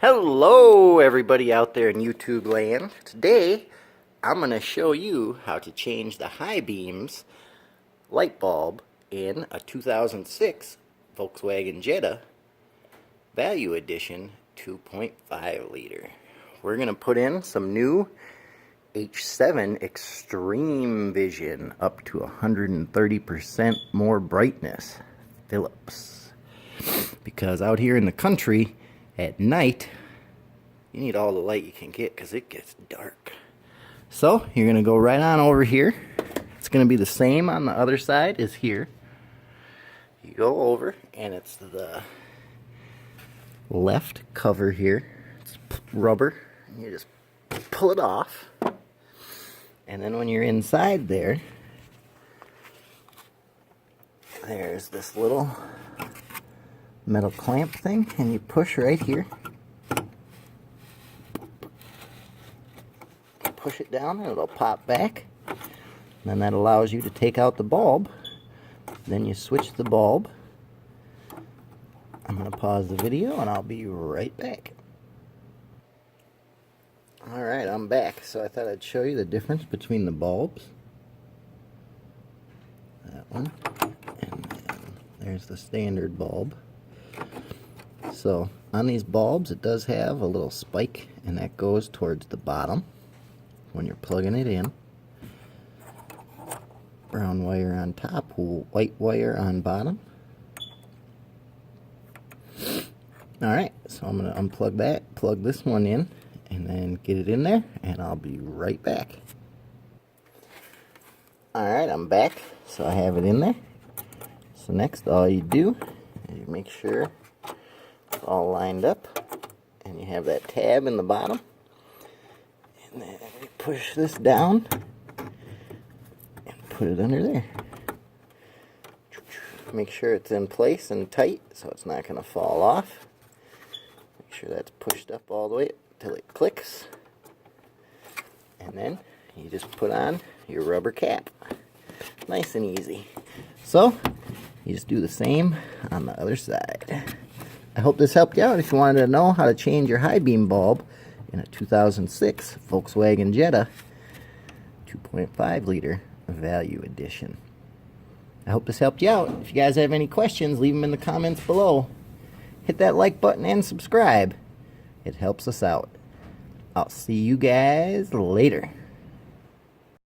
Hello everybody out there in YouTube land. Today I'm going to show you how to change the high beams light bulb in a 2006 Volkswagen Jetta Value Edition 2.5 liter. We're going to put in some new H7 Extreme Vision up to 130% more brightness Philips, because out here in the country at night, you need all the light you can get because it gets dark. So you're going to go right on over here. It's going to be the same on the other side as here. You go over and it's the left cover here. It's rubber. You just pull it off. And then when you're inside there, there's this little metal clamp thing, and you push right here, push it down and it'll pop back, and then that allows you to take out the bulb. Then you switch the bulb. I'm going to pause the video and I'll be right back. Alright, I'm back. So I thought I'd show you the difference between the bulbs. That one, and then there's the standard bulb. So on these bulbs it does have a little spike, and that goes towards the bottom when you're plugging it in. Brown wire on top, white wire on bottom. Alright, so I'm going to unplug that, plug this one in, and then get it in there, and I'll be right back. Alright, I'm back. So I have it in there. So next all you do is you make sure it's all lined up, and you have that tab in the bottom, and then you push this down and put it under there. Make sure it's in place and tight so it's not going to fall off. Make sure that's pushed up all the way until it clicks, and then you just put on your rubber cap. Nice and easy. So you just do the same on the other side. I hope this helped you out if you wanted to know how to change your high beam bulb in a 2006 Volkswagen Jetta 2.5 liter Value Edition. I hope this helped you out. If you guys have any questions, leave them in the comments below. Hit that like button and subscribe. It helps us out. I'll see you guys later.